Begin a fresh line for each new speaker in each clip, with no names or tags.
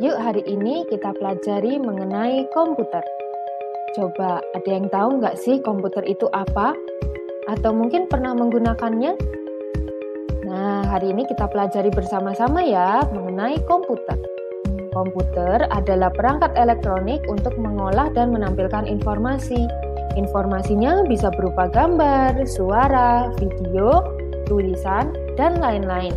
Yuk hari ini kita pelajari mengenai komputer. Coba ada yang tahu nggak sih komputer itu apa? Atau mungkin pernah menggunakannya? Nah, hari ini kita pelajari bersama-sama ya mengenai komputer. Komputer adalah perangkat elektronik untuk mengolah dan menampilkan informasi. Informasinya bisa berupa gambar, suara, video, tulisan, dan lain-lain.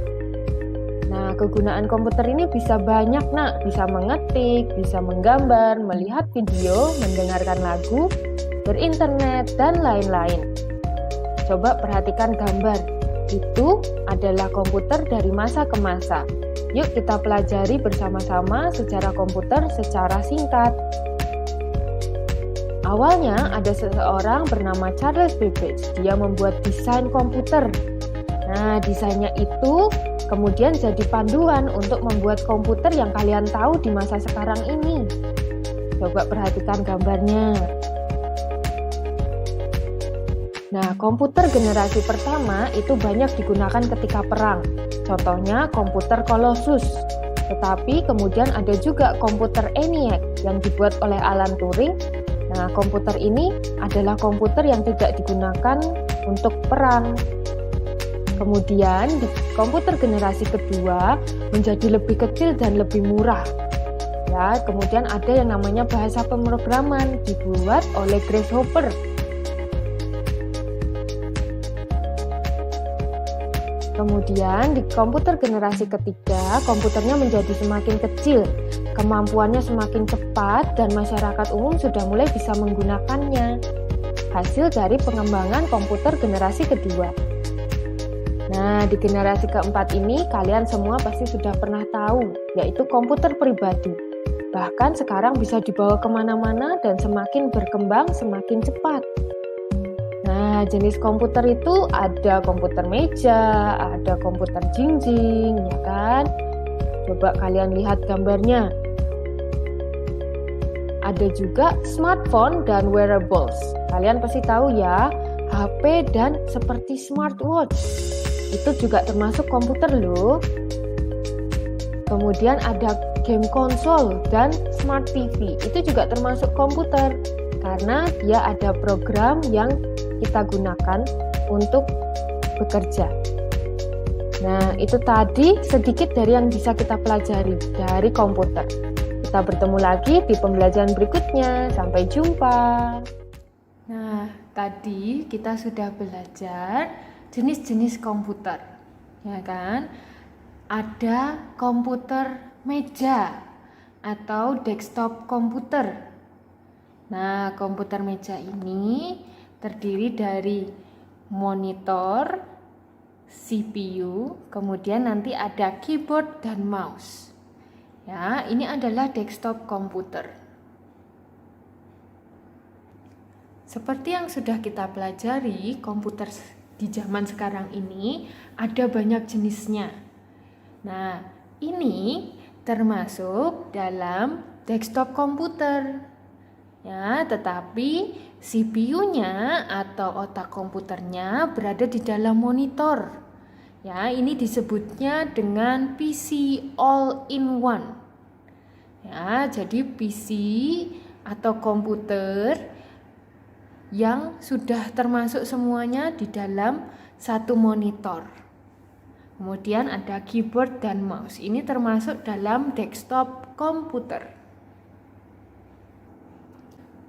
Nah, kegunaan komputer ini bisa banyak, Nak. Bisa mengetik, bisa menggambar, melihat video, mendengarkan lagu, berinternet, dan lain-lain. Coba perhatikan gambar. Itu adalah komputer dari masa ke masa. Yuk kita pelajari bersama-sama sejarah komputer secara singkat. Awalnya ada seseorang bernama Charles Babbage. Dia membuat desain komputer. Nah, desainnya itu kemudian jadi panduan untuk membuat komputer yang kalian tahu di masa sekarang ini. Coba perhatikan gambarnya. Nah, komputer generasi pertama itu banyak digunakan ketika perang. Contohnya komputer Colossus. Tetapi kemudian ada juga komputer ENIAC yang dibuat oleh Alan Turing. Nah, komputer ini adalah komputer yang tidak digunakan untuk perang. Kemudian di komputer generasi kedua menjadi lebih kecil dan lebih murah. Ya, kemudian ada yang namanya bahasa pemrograman dibuat oleh Grace Hopper. Kemudian di komputer generasi ketiga, komputernya menjadi semakin kecil, kemampuannya semakin cepat, dan masyarakat umum sudah mulai bisa menggunakannya. Hasil dari pengembangan komputer generasi kedua. Nah, di generasi keempat ini kalian semua pasti sudah pernah tahu, yaitu komputer pribadi. Bahkan sekarang bisa dibawa kemana-mana dan semakin berkembang semakin cepat. Nah, jenis komputer itu ada komputer meja, ada komputer jinjing, ya kan? Coba kalian lihat gambarnya. Ada juga smartphone dan wearables. Kalian pasti tahu ya, HP dan seperti smartwatch. Itu juga termasuk komputer loh. Kemudian ada game konsol dan smart TV. Itu juga termasuk komputer karena dia ada program yang kita gunakan untuk bekerja. Nah, itu tadi sedikit dari yang bisa kita pelajari dari komputer. Kita bertemu lagi di pembelajaran berikutnya. Sampai jumpa. Nah, tadi kita sudah belajar jenis-jenis komputer, ya kan? Ada komputer meja atau desktop komputer. Nah, komputer meja ini terdiri dari monitor, CPU, kemudian nanti ada keyboard dan mouse. Ya, ini adalah desktop komputer. Seperti yang sudah kita pelajari, komputer di zaman sekarang ini ada banyak jenisnya. Nah, ini termasuk dalam desktop komputer. Ya, tetapi CPU-nya atau otak komputernya berada di dalam monitor. Ya, ini disebutnya dengan PC all-in-one. Ya, jadi PC atau komputer yang sudah termasuk semuanya di dalam satu monitor. Kemudian ada keyboard dan mouse. Ini termasuk dalam desktop komputer.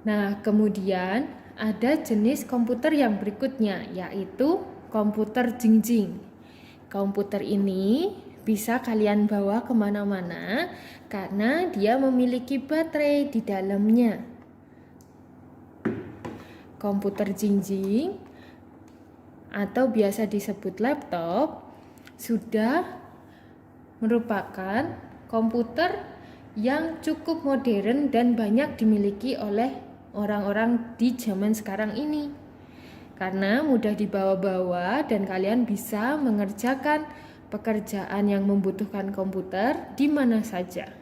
Nah, kemudian ada jenis komputer yang berikutnya, yaitu komputer jinjing. Komputer ini bisa kalian bawa kemana-mana karena dia memiliki baterai di dalamnya. Komputer jinjing atau biasa disebut laptop sudah merupakan komputer yang cukup modern dan banyak dimiliki oleh orang-orang di zaman sekarang ini. Karena mudah dibawa-bawa dan kalian bisa mengerjakan pekerjaan yang membutuhkan komputer di mana saja.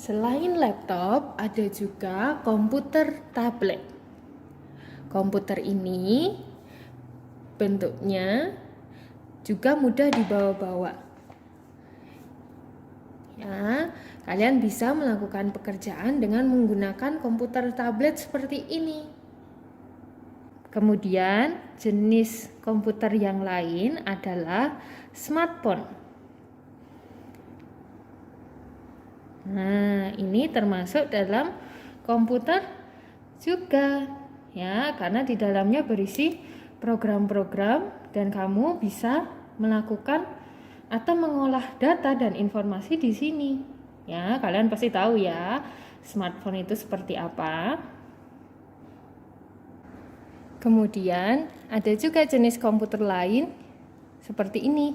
Selain laptop, ada juga komputer tablet. Komputer ini bentuknya juga mudah dibawa-bawa. Ya, kalian bisa melakukan pekerjaan dengan menggunakan komputer tablet seperti ini. Kemudian, jenis komputer yang lain adalah smartphone. Nah, ini termasuk dalam komputer juga, ya, karena di dalamnya berisi program-program dan kamu bisa melakukan atau mengolah data dan informasi di sini. Ya, kalian pasti tahu ya, smartphone itu seperti apa. Kemudian, ada juga jenis komputer lain seperti ini.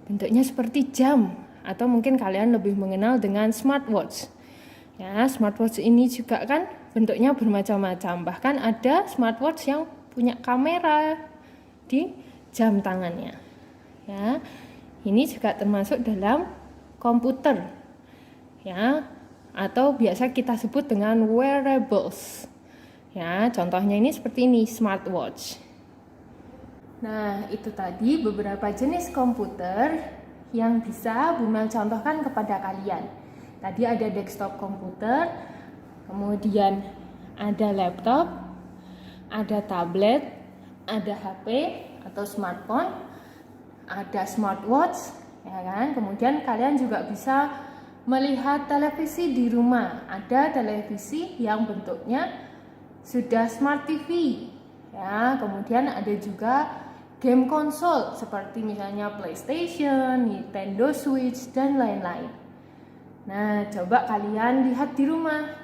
Bentuknya seperti jam, atau mungkin kalian lebih mengenal dengan smartwatch. Ya, smartwatch ini juga kan bentuknya bermacam-macam. Bahkan ada smartwatch yang punya kamera di jam tangannya. Ya, ini juga termasuk dalam komputer, ya, atau biasa kita sebut dengan wearables. Ya, contohnya ini seperti ini, smartwatch. Nah, itu tadi beberapa jenis komputer yang bisa Bumel contohkan kepada kalian. Tadi ada desktop komputer, kemudian ada laptop, ada tablet, ada HP atau smartphone, ada smartwatch, ya kan? Kemudian kalian juga bisa melihat televisi di rumah. Ada televisi yang bentuknya sudah smart TV. Ya, kemudian ada juga game konsol seperti misalnya PlayStation, Nintendo Switch dan lain-lain. Nah, coba kalian lihat di rumah.